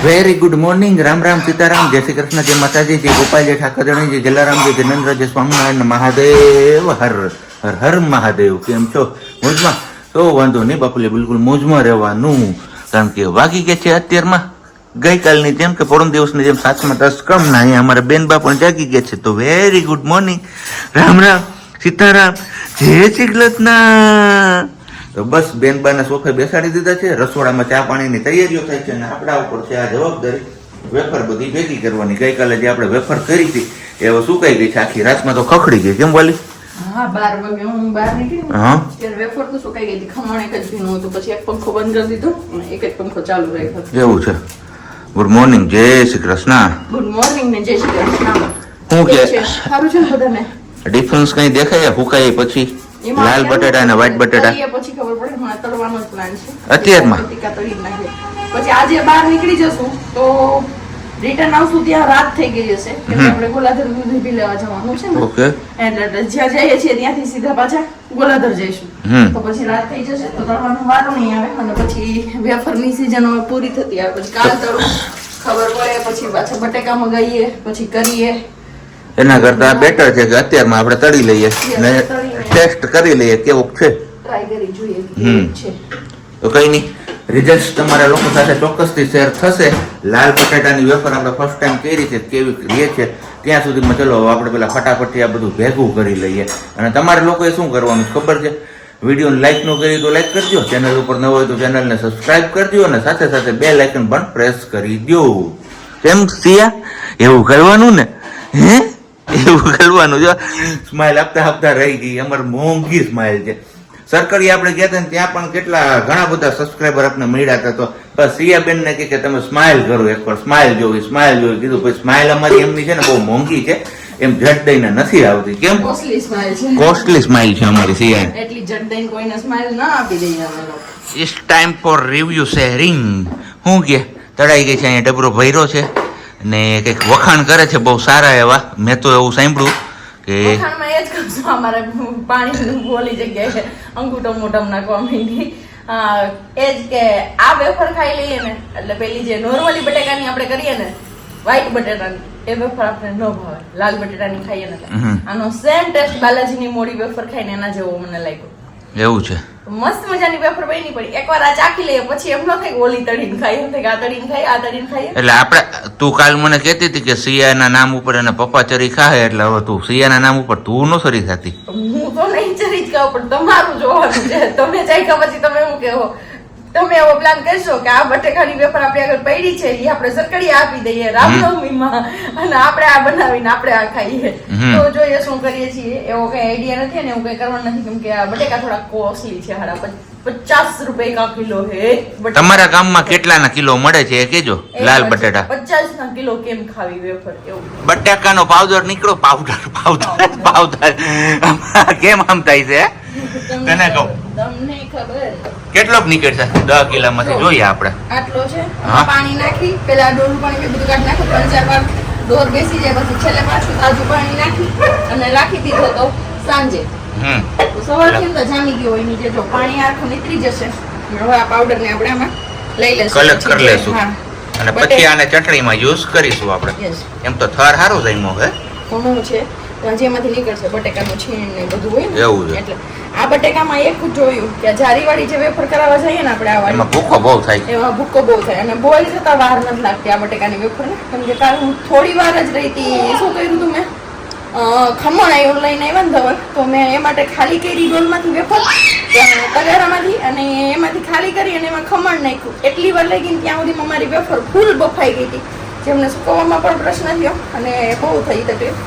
Very good morning. Ram Ram, Sitaram, જય શ્રી કૃષ્ણ, જય માતાજી, જય ગોપાલ, જય ઠાકરણી, જય જલારામ, જય જનંદ્ર, જય સ્વામિનારાયણ મહાદેવ. હર હર હર મહાદેવ. કેમ છો? મોજમાં? તો વાંધો નહીં બાપુલે, બિલકુલ મોજમાં રહેવાનું. કારણ કે વાગી ગયા છે અત્યારમાં ગઈકાલની જેમ કે પરમ દિવસની જેમ 7:10 કમ ના. અહીંયા અમારા બેનબા પણ જાગી ગયા છે. તો very good morning, Ram Ram, Sitaram, જય શ્રી કૃષ્ણ. તો બસ બેનબાના સોફે બેસાડી દીધા છે. રસોડામાં ચા પાણીની તૈયારીઓ થાય છે અને આપણા ઉપર છે આ જવાબદારી વેફર બધી ભેગી કરવાની. ગઈકાલે જે આપણે વેફર કરી હતી એ હવે સુકાઈ ગઈ છે, આખી રાતમાં તો ખખડી ગઈ. કેમ વાલી? હા, 12 વાગે હું બહાર નીકળી ત્યારે વેફર તો સુકાઈ ગઈ હતી. ખમણ એક જ ભીનું હતું, પછી એક પંખો બંધ કરી દીધો અને એક જ પંખો ચાલુ રાખ્યો. એવું છે. ગુડ મોર્નિંગ, જય શ્રી કૃષ્ણ. ગુડ મોર્નિંગ ને જય શ્રી કૃષ્ણ. હું કે સારું છે ને બધાને? ડિફરન્સ કઈ દેખાય? ફૂકાય પછી લાલ બટેટા અને વ્હાઈટ બટેટા પછી ખબર પડે. હમણાં તળવાનો જ પ્લાન છે અત્યારમાં. બટેકા તળી નાખે. પછી આજે બહાર નીકળી જશું તો રિટર્ન આવશું ત્યાં રાત થઈ ગઈ હશે, કેમ કે આપણે ગોલાધર દૂધ પી લેવા જવાનું છે ને. ઓકે. એટલે જ્યાં જઈએ છીએ ત્યાંથી સીધા પાછા ગોલાધર જઈશું. તો પછી રાત થઈ જશે તો તળવાનો વારો નહીં આવે અને પછી વેફરની સીઝન હવે પૂરી થતી આવે. પછી કાલ તળું ખબર પડે, પછી પાછા બટેકા મગાવીએ, પછી કરીએ. એના કરતા બેટર છે કે અત્યારમાં આપણે તળી લઈએ ને ટેસ્ટ કરી લઈએ કેવું છે, ટ્રાય કરી જોઈએ કેવું છે. તો કઈ નહીં, રિઝલ્ટ તમારા લોકો સાથે ચોક્કસથી શેર થશે. લાલ બટાટાની વેફર આપણે ફર્સ્ટ ટાઈમ કરી છે, કેવી રહે છે ત્યાં સુધીમાં ચલો આપણે પેલા ફટાફટ આ બધું ભેગું કરી લઈએ. અને તમારે લોકોએ શું કરવાનું ખબર છે? વિડીયોને લાઈક ન કરી તો લાઈક કરજો, ચેનલ ઉપર ન હોય તો ચેનલને સબસ્ક્રાઇબ કરજો અને સાથે સાથે બેલ આઇકન પણ પ્રેસ કરી દો. કેમ સિયા? એવું કરવાનું ને? હે, એવું કરવાનું. જો સ્માઇલ આપતા આપતા રહી ગઈ. અમારે મોંઘી સ્માઇલ છે. સરકારી આપણે ગયા હતા ને ત્યાં પણ કેટલા ઘણા બધા સબસ્ક્રાઈબર આપણે મળ્યા હતા. તો બસ સિયાબેન ને કે તમે સ્માઇલ કરો, એકવાર સ્માઇલ જોવી, સ્માઇલ જોવી. કીધું ભાઈ સ્માઇલ અમારી એમની છે ને બહુ મોંઘી છે, એમ ઝટ દઈને નથી આવતી. કેમ? કોસ્ટલી સ્માઈલ છે. કોસ્ટલી સ્માઇલ છે અમારી સિયા. એટલી ઝટ દઈને કોઈને સ્માઈલ ના આપી દઈએ અમે લોકો. It's time for review sharing. શું કે તળાઈ ગઈ છે, અહીંયા ડબરો ભર્યો છે ને કંઈક વખાણ કરે છે બહુ સારા એવા. મેં તો એવું સાંભળ્યું કે વખાણમાં એ જ કરશું, અમારે પાણી બોલી જગ્યાએ અંગૂઠો મોઢમ નાખવા માંડી. એ જ કે આ વેફર ખાઈ લઈએ ને એટલે પેલી જે નોર્મલી બટેકાની આપણે કરીએ ને વ્હાઈટ બટેટાની, એ વેફર આપણે ન ભાવે. લાલ બટેટાની ખાઈએ ને આનો સેમ ટેસ્ટ બાલાજીની મોડી વેફર ખાઈને એના જેવો મને લાગ્યો. એવું છે. મસ્ત મજાની વેફર બની પડી. એકવાર આ ચાખી લઈએ પછી એમ ન થાય કે ઓલી તળીને ખાઈ, એમ થાય કે આ તળીને ખાઈ, આ તળીને ખાઈએ. એટલે આપણે તું કાલ મને કહેતી હતી કે સિયાના નામ ઉપર અને પપ્પા ચરી ખાય, એટલે હવે તું સિયાના નામ ઉપર તું ન સરી થતી. હું તો નહીં ચરી જ ખાવ, પણ તમારું જોવાનું છે. તમે ચાખ્યા પછી તમે એવું કહો, તમે એવો પ્લાન કરશો કે આ બટેકાની વેફર આપણી આગળ પડી છે, એ આપણે સરકડી આપી દઈએ રામનવમીમાં અને આપણે આ બનાવીને આપણે આ ખાઈએ. તો જોઈએ શું કરીએ છીએ. એવો કઈ આઈડિયા નથી ને એવું કઈ કરવાનું નથી, કેમ કે આ બટેકા થોડા કોસ્ટલી છે. 50 રૂપિયા કિલો હે. તમારા ગામમાં કેટલાના કિલો મળે છે એ કેજો. લાલ બટેટા 50 ના કિલો કેમ ખાવી વેફર? એવું બટાકાનો પાવડર નીકળો. પાવડર કેમ આમ થાય છે તને કહું? તમને ખબર કેટલોક નીકળશે 10 કિલોમાંથી? જોઈએ આપણે. આટલો છે. પાણી નાખી પેલા ડોલું પાણી બધું કાઢી નાખો, 3-4 વાર ડોર બેસી જાય, પછી છેલ્લે પાછું તાજું પાણી નાખી અને રાખી દીધો તો સાંજે સવારથી તો જામી ગયો હોય નીચે. જો પાણી આખું નીકળી જશે. હવે આ પાવડર ને આપણે આમાં લઈ લેશું, કલેક્ટ કરી લેશું અને પછી આને ચટણીમાં યુઝ કરીશું આપણે. એમ તો થર સારું જઈમો હે ઘણું છે જેમાંથી નીકળશે બટેકાનું છીણ ને બધું હોય ને. એવું છે. એટલે આ બટેકામાં એક જોયું કે જારીવાળી જે વેફર કરાવવા જઈએ ને આપણે, આ વાળી ભૂકો બહુ થાય, એમાં ભૂકો બહુ થાય અને બોઇલ થતા વાર નથી લાગતી આ બટેકાની વેફર ને. કેમ કે કાલ હું થોડી વાર જ રહી હતી. શું કર્યું હતું મેં? ખમણ આવ્યું લઈને આવ્યા ને ધવલ, તો મેં એ માટે ખાલી કરી ડોલમાંથી વેફર તગારામાંથી, અને એમાંથી ખાલી કરી અને એમાં ખમણ નાખ્યું. એટલી વાર લઈ ગઈ ત્યાં સુધી મારી વેફર ફૂલ બફાઈ ગઈ હતી, જેમને સુકવવામાં પણ પ્રશ્ન થયો અને બહુ થઈ તકલીફ.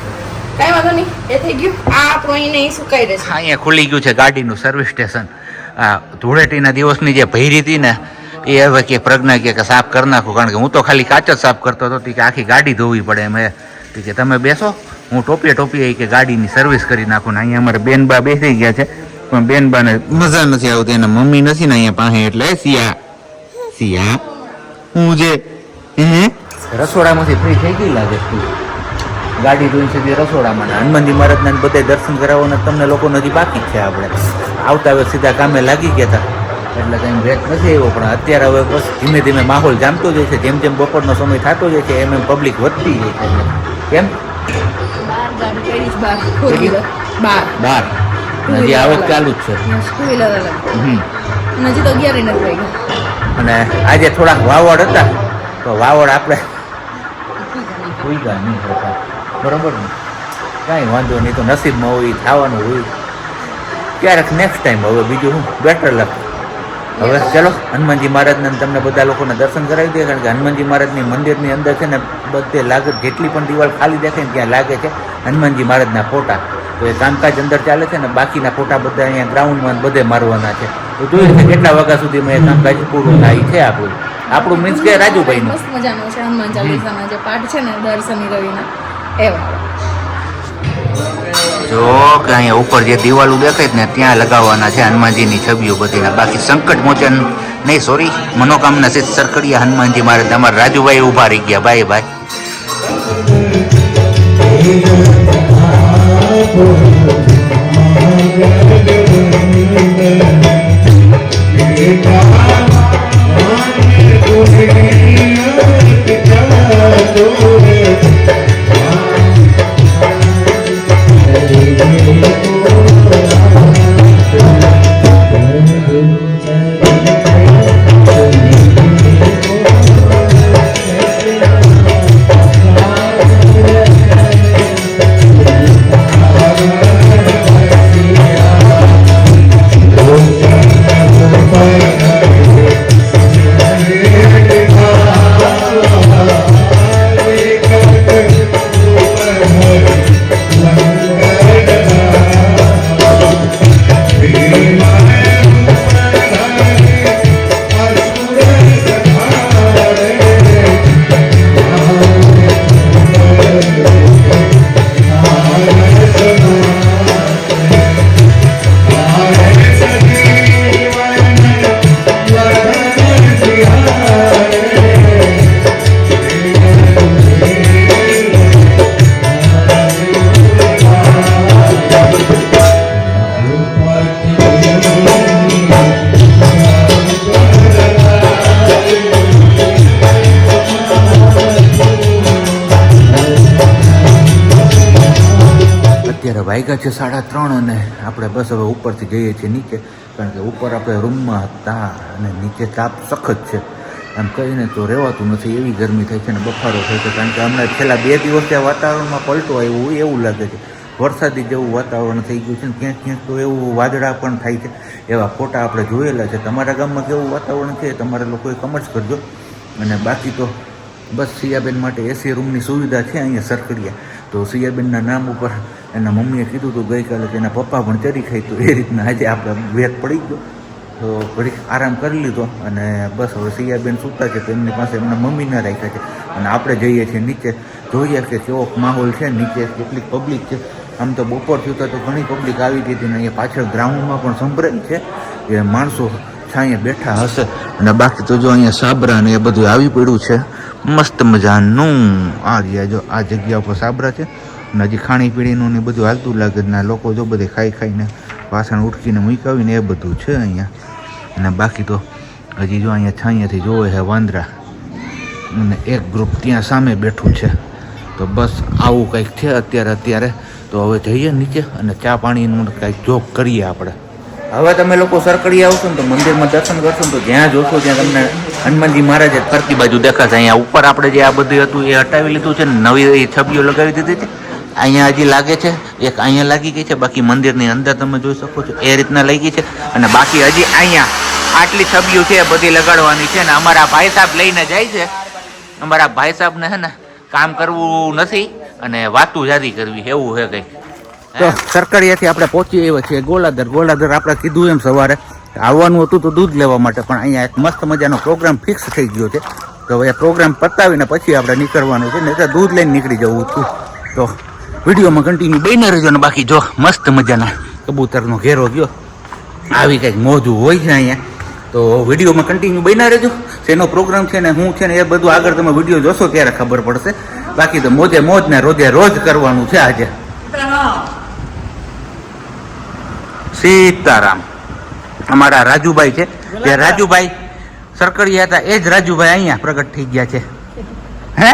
કઈ વાંધો નહીં, એ થઈ ગયું. આ આપણું અહીં સુકાઈ રહેશે. અહીંયા ખુલી ગયું છે ગાડીનું સર્વિસ સ્ટેશન. આ ધૂળેટીના દિવસની જે ભયરી હતી ને એ હવે કે પ્રજ્ઞા કે સાફ કરી નાખું, કારણ કે હું તો ખાલી કાચ જ સાફ કરતો હતો કે આખી ગાડી ધોવી પડે એમ. કે તમે બેસો, હું ટોપીએ કે ગાડીની સર્વિસ કરી નાખું ને. અહીંયા અમારે બેનબા બેસી ગયા છે, પણ બેનબાને મજા નથી આવતી, એના મમ્મી નથી ને અહીંયા પાસે. એટલે સિયા હું જે રસોડામાંથી ફ્રી થઈ ગઈ લાગે. ગાડી ધોઈને સીધી રસોડામાં. હનુમાનજી મહારાજના બધા દર્શન કરાવવાના તમને લોકો હજી બાકી જ છે. આપણે આવતા હવે સીધા કામે લાગી ગયા હતા. એટલે કંઈ ભેટ નથી આવ્યો. પણ અત્યારે હવે બસ ધીમે ધીમે માહોલ જામતો જાય છે. જેમ જેમ બપોરનો સમય થતો જાય છે એમ એમ પબ્લિક વધતી જાય છે. કેમ બાર ગાડી પડી છે, બાર four wheeler. બાર હજી આવક ચાલુ જ છે. ટુ વ્હીલર અલગ. હમ. અને હજી તો 11 નથી વાગ્યા. અને આજે થોડાક વાવડ હતા તો વાવડ આપણે ઉઈગા નહીં હતા. બરોબર ને, કાંઈ વાંધો નહીં. તો નસીબમાં હોય થવાનું હોય. ક્યારેક નેક્સ્ટ ટાઈમ હવે બીજું હું બેટર લખ. હવે ચલો હનુમાનજી મહારાજના તમને બધા લોકોને દર્શન કરાવી દઈએ. કારણ કે હનુમાનજી મહારાજની મંદિરની અંદર છે ને બધે લાગે, જેટલી પણ દિવાલ ખાલી દેખાય ને ત્યાં લાગે છે હનુમાનજી મહારાજના ફોટા. તો એ કામકાજ અંદર ચાલે છે ને બાકીના ફોટા બધા અહીંયા ગ્રાઉન્ડમાં બધે મારવાના છે. તો જોયું છે કેટલા વાગ્યા સુધીમાં એ કામકાજ પૂરું થાય છે આપણું મીન્સ કે રાજુભાઈનું. મસ્ત મજાનો છે હનુમાન ચાલીસાના જે પાઠ છે ને દર શનિ રવિના એવા. જો કે અહીંયા ઉપર જે દિવાલો દેખાય ને ત્યાં લગાવવાના છે હનુમાનજીની છબીઓ બધીના. બાકી સંકટ મોચન નહીં, સોરી, મનોકામના સિદ્ધ સરકડિયા હનુમાનજી મહારાજ અમારા રાજુભાઈ ઉભા રહી ગયા. ભાઈ ભાઈ વાગ્યા છે 3:30 અને આપણે બસ હવે ઉપરથી જઈએ છીએ નીચે. કારણ કે ઉપર આપણે રૂમમાં હતા અને નીચે તાપ સખત છે. આમ કહીને તો રહેવાતું નથી, એવી ગરમી થાય છે ને બફારો થાય છે. કારણ કે હમણાં છેલ્લા 2 દિવસથી આ વાતાવરણમાં પલટો આવ્યો હોય એવું લાગે છે. વરસાદી જેવું વાતાવરણ થઈ ગયું છે ને ક્યાંક ક્યાંક તો એવું વાદળા પણ થાય છે. એવા ફોટા આપણે જોયેલા છે. તમારા ગામમાં કેવું વાતાવરણ છે તમારા લોકોએ કમેન્ટ કરજો. અને બાકી તો બસ સિયાબેન માટે એસી રૂમની સુવિધા છે અહીંયા સરકડિયા. તો સિયાબેનના નામ ઉપર એના મમ્મીએ કીધું હતું ગઈકાલે કે એના પપ્પા પણ ચરી ખાઈ. તો એ રીતના આજે આપણે વેત પડી ગયો તો ઘડીક આરામ કરી લીધો. અને બસ હવે સિયાબેન સૂતા છે તો એમની પાસે એમના મમ્મીને રાખ્યા છે. અને આપણે જઈએ છીએ નીચે, જોઈએ કે કેવો માહોલ છે નીચે, કેટલીક પબ્લિક છે. આમ તો બપોર થયું તો ઘણી પબ્લિક આવી ગઈ હતી ને અહીંયા પાછળ ગ્રાઉન્ડમાં પણ સંભળાય છે કે માણસો છાંયે બેઠા હશે. અને બાકી તો જો અહીંયા સાબરા ને એ બધું આવી પડ્યું છે મસ્ત મજાનું. આ જગ્યા ઉપર સાબરા છે અને હજી ખાણીપીણીનું ને બધું હાલતું લાગે ને લોકો જો બધે ખાઈ ખાઈને વાસણ ઉઠકીને મૂકાવીને એ બધું છે અહીંયા. અને બાકી તો હજી જો અહીંયા છાંયાથી જોવે છે વાંદરા અને એક ગ્રુપ ત્યાં સામે બેઠું છે. તો બસ આવું કંઈક છે અત્યારે. તો હવે જઈએ નીચે અને ચા પાણીનું કંઈક જોગ કરીએ આપણે. હવે તમે લોકો સરકડી આવશો ને તો મંદિરમાં દર્શન કરશો ને તો જ્યાં જોશો ત્યાં તમને હનુમાનજી મહારાજે ફરતી બાજુ દેખાશે. અહીંયા ઉપર આપણે જે આ બધું હતું એ હટાવી લીધું છે ને નવી છબીઓ લગાવી દીધી છે. અહીંયા હજી લાગે છે, એક અહીંયા લાગી ગઈ છે, બાકી મંદિરની અંદર તમે જોઈ શકો છો એ રીતના લાગી છે. અને બાકી હજી અહીંયા આટલી છબીઓ છે બધી લગાડવાની છે. ને અમારા ભાઈ સાહેબ લઈને જાય છે. અમારા ભાઈ સાહેબને છે ને કામ કરવું નથી અને વાતું જાદી કરવી એવું છે કંઈક. તો સરકારીયાથી આપણે પહોંચી આવ્યા છીએ ગોલાધર. આપણે કીધું એમ સવારે આવવાનું હતું તો દૂધ લેવા માટે, પણ અહીંયા એક મસ્ત મજાનો પ્રોગ્રામ ફિક્સ થઈ ગયો છે. તો હવે પ્રોગ્રામ પતાવીને પછી આપણે નીકળવાનું છે. નહીં તો દૂધ લઈને નીકળી જવું છું. તો વિડીયોમાં કન્ટિન્યુ બન્યા રહેજો. ને બાકી જો મસ્ત મજાના કબૂતરનો ઘેરો ગયો, આવી કંઈક મોજું હોય છે અહીંયા. તો વિડીયોમાં કન્ટિન્યુ બન્યા રહેજો. શેનો પ્રોગ્રામ છે ને શું છે ને એ બધું આગળ તમે વિડીયો જોશો ત્યારે ખબર પડશે. બાકી તો મોજે મોજ ને રોજે રોજ કરવાનું છે આજે. સીતારામ. અમારા રાજુભાઈ છે કે રાજુભાઈ સરકડિયા હતા એ જ રાજુભાઈ અહીંયા પ્રગટ થઈ ગયા છે. હે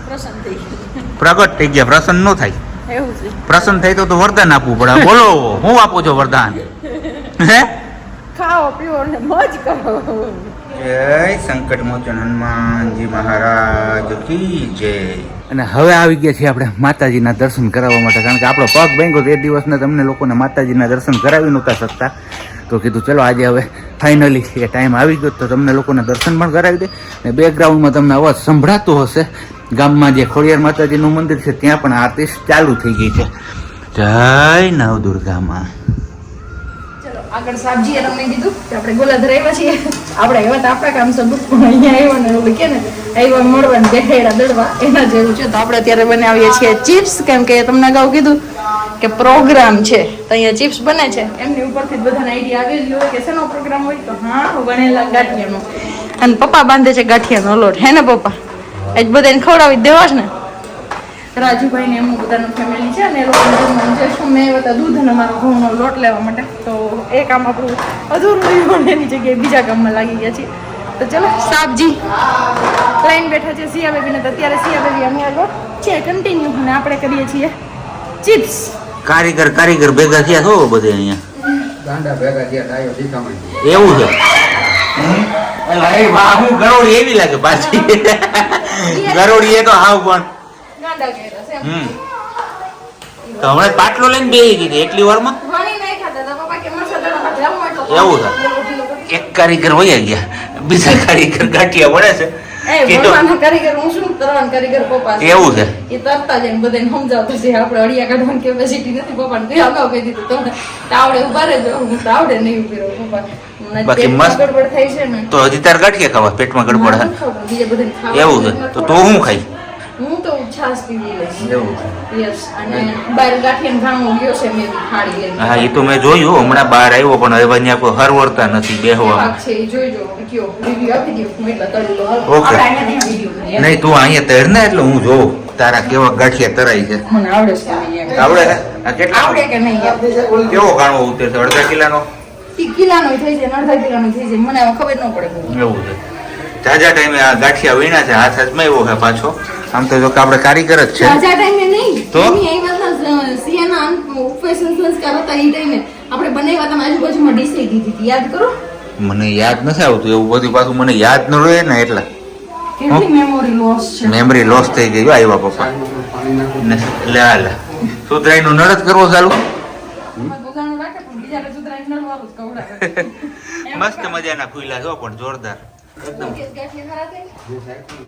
પ્રસન્ન થઈ ગયું. પ્રગટ થઈ ગયા, પ્રસન્ન ન થાય. એવું છે. પ્રસન્ન થાય તો વરદાન આપવું પડે. બોલો હું આપું છું વરદાન? હે ખાઓ પીઓ ને મોજ કરો. જય સંકટ મોચન હનુમાનજી મહારાજ કી જય. અને હવે આવી ગયા છીએ આપણે માતાજીના દર્શન કરાવવા માટે, કારણ કે આપણો પગ ભાંગ્યો તે દિવસને તમને લોકોને માતાજીના દર્શન કરાવી નહોતા શકતા. તો કીધું ચલો આજે હવે ફાઇનલી એ ટાઈમ આવી ગયો તો તમને લોકોને દર્શન પણ કરાવી દે. ને બેકગ્રાઉન્ડમાં તમને અવાજ સંભળાતો હશે, ગામમાં જે ખોડિયાર માતાજીનું મંદિર છે ત્યાં પણ આરતી ચાલુ થઈ ગઈ છે. જય નવદુર્ગામાં. ચલો આગળ સાબજીએ તમને કીધું કે આપણે ગોલાધર આવ્યા છીએ. આપણે એવા તો આપણા કામ સબૂત પણ અહીંયા આવ્યો ને એવું કે ને આવ્યા મળવા બેઠેડા દડવા એના જેવું છે. તો આપણે અત્યારે બનાવીએ છીએ ચિપ્સ, કેમ કે તમને અગાઉ કીધું કે પ્રોગ્રામ છે તો અહીંયા ચિપ્સ બને છે. એમની ઉપરથી જ બધાને આઈડિયા આવેલી હોય કે શેનો પ્રોગ્રામ હોય. તો હા, વણેલા ગાંઠિયાનો. અને પપ્પા બાંધે છે ગાંઠિયાનો લોટ. હે ને પપ્પા? એ જ બધાને ખવડાવી જ દેવા છે ને. રાજુભાઈ ને એમનું બધાનું ફેમિલી છે અને એ લોકોને જમવાનું છે. શું મેં બધા દૂધ અને મારો ઘઉંનો લોટ લેવા માટે, તો એ કામ આપણું અધૂરું રહ્યું. એની જગ્યાએ બીજા કામમાં લાગી ગયા છીએ. તો ચલો સાબજી લાઈન બેઠા છે સિયા બેબીને. તો અત્યારે સિયા બેબી અમે આગળ છે કન્ટિન્યુ અને આપણે કરીએ છીએ ચિપ્સ. કારીગર ભેગા થયા છો બધે અહીંયા? ગાંડા ભેગા થયા ડાયો શીખામણ. એવું છે? અરે વાહ, હું ગરોળી એવી લાગે પાછી. ગરોળી એ તો હાવ પણ ગાંડા કર્યા છે એમ. તો હમણાં પાટલો લઈને બેસી ગઈ હતી એટલી વારમાં. વણી નહીં ખાતા તા પપ્પા કે મસાલા જામું એટલો એવું છે? એક કારીગર વયા ગયા, બીજા કારીગર ગાંઠિયા વળે છે. એ ભણવાના કારીગર હું શું કરવાનું, કારીગર પપ્પા છે. એવું છે? એ તરતા જઈને બધાને સમજાવતા છે. આપણે અડિયા કાઢવાની કેપેસિટી નથી પપ્પાને. તો અગાઉ કહી દીધું તમને તાવડે ઉભા રહેજો. હું તાવડે નહીં ઉભી રહું પપ્પા. બાકી મસ્ત ગડબડ થાય છે ને તો હજી તાર ગાંઠિયા ખાવા, પેટમાં ગડબડ હે? બીજા બધાને ખાવા એવું છે? તો તું શું ખાઈ? હું તો છાશ પીવી લઈશ. એવું છે? યસ. અને બાર ગાંઠિયાનો ઘાણો ગયો છે મેં બી ખાડી લઈને. હા, એ તો મેં જોયું. હમણાં બહાર આવ્યો પણ હવે અહીંયા કોઈ હરવરતા નથી બેહવા. ભાગ છે એ જોઈજો. કયો રિવ્યુ આપી દો. હું એટલા તરી દઉં. ઓકે. આપણે અહીંયા વિડીયો કરીએ. નહીં, તું અહીંયા તર ને એટલે હું જોઉં તારા કેવા ગાંઠિયા તરાય છે. મને આવડે છે નહીં. આવડે છે? આ કેટલા આવડે કે નહીં એમ. કેવો ગાણો ઉતરે છે? અડધા કિલાનો? 1 કિલાનો થઈ જાય, અડધા કિલાનો થઈ જાય. મને હવે ખબર ન પડે. એવું છે? જાજા ટાઈમે આ ગાંઠિયા વીણા છે, હાથ અજમાવ્યો છે પાછો. આમ તો જો કે આપણે કારીગર જ છે. તાજા ટાઈમે નહીં. તો? એની એ વાતના સિયાના ઉપવાસ સંસ્કાર હતા એ ટાઈમે આપણે બનાવ્યા હતા. આજુબાજુમાં ડીશ દીધી હતી, યાદ કરો? મને યાદ નથી આવતું એવું બધું, પાછું મને યાદ ન રહે ને એટલે કેટલી મેમોરી લોસ છે. મેમરી લોસ થઈ ગઈ. આવ્યા પપ્પા પાણી નાખું. ને લે લે સુધરાઈ નું નડત કરવો ચાલુ. પોતાનું રાખે પણ બીજાને સુધરાઈને નડવાનું જ કવડાવે. મસ્ત મજાના ફૂલા છો પણ જોરદાર એકદમ. ગાંઠિયા ખરા થાય?